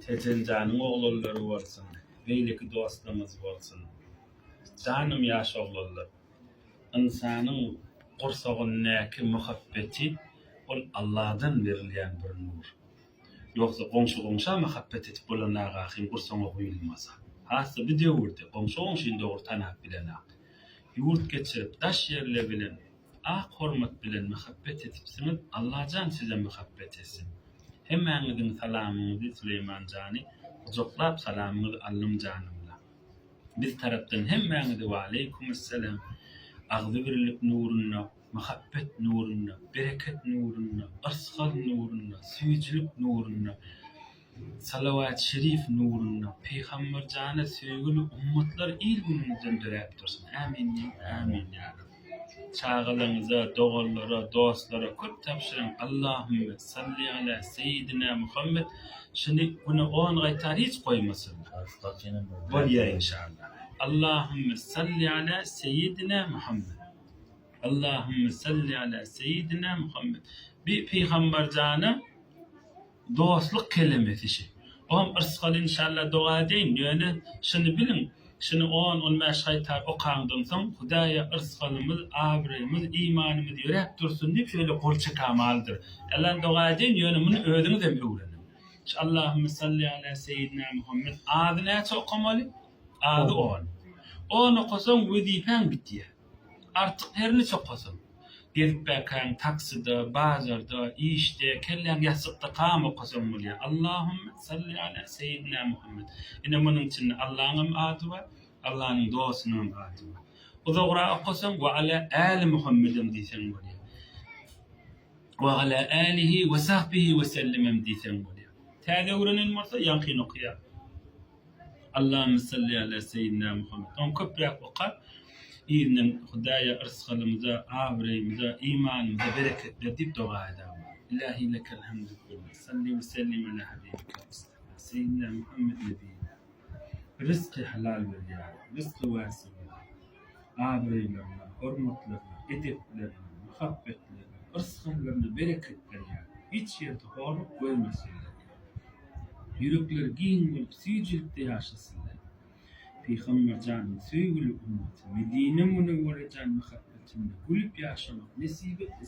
Tecencanın oğulları olsun, beyleki dostumuz olsun. Canım yaş oğullar. İnsanın qorsağındaki muhabbeti ol Allah'dan verilýän bir nur. Yoksa goňşa muhabbet etip bolanaga kim qursaňa goýulmasa. Hasa bir döwürde goňşa doğru tanap bilenaq. Yurt geçirip daş yerle bilen, hormat bilen muhabbet etipsiňiz, Allah'jan size muhabbet etsin. Hemmäňiziň salamyňyzy Süleyman jany uzaklap salamyňyzy allym janymla. Biz tarapdan hemmäňize we aleykumussalam. Agzy birlik nuruna, muhabbet nuruna, bereket nuruna, arsgal nuruna, süýçilik nuruna, salavat şerif nuruna, Peýgamber jana söýgüli ummatlar il gününden döräp dursun. Amin, amin ya Rabbi. Çağalaňyza, dogallara, dostlara köp tapşyryň. Allahümme salli ala seyyidina Muhammed. Şunu bunu 10 gaýtar hiç goýmasyn. Bolýar inşallah. Allahümme salli ala seyyidina Muhammed. Allahümme salli ala seyyidina Muhammed. Bir Peýgamber jana dostluk kelimesi. Oğam ırsgal inşallah dua deyin. Yani şunu bilin. Şunu 10-15 gaýtar okandan soň Hudaýa ırsgalymyz, abrymyz, imanymyz ýörep dursun diýip şöyle gol çekamaldyr. Ellen dua deyin. Yani bunu öýdüňiz hem öwrenin. Allahümme salli ala seyyidina Muhammed. Adı näçe okamaly? Adı 10. 10 okasaň wezifen bitýär. Artık her neçe okasaň. Gelip bakan taksida, bazarda, işte, kellen yasıkta kam okasaň bolýar. Allahümme salli ala seyyidina Muhammed. Ine munyň içinde Allah'ın adı var, Allah'ın dostunyň adı var. Uzagra okasaň we ala ali Muhammedin diýsen bolýar. Ve ala alihi ve sahbihi ve sellemem diýsen bolýar. Täze öwrenen bolsa ýankyny okýar. Allahümme salli ala seyyidina Muhammed. On köprek okar. İrinin Hudaýa ırsgalymyza, abrymyza, imanymyza bereket berip dua edäm. İlahi lekel hamdu kullu. Salli ve sellim ala habibika Mustafa seyyidina Muhammed nebiyina. Rızkı halal ver ya. Rızkı wasi. Abrymlarına, hormatlarına, edeplerine, muhabbetlerine, ırsgallarına bereket ver ya. Hiç ýerde horluk görmesinler. Yürekleri giň bolup süýçilikde ýaşasynlar. Peýgamber janyň söýgüli ummaty Medine Munawwara janyň muhabbetinde gülüp ýaşamak nesip etdi.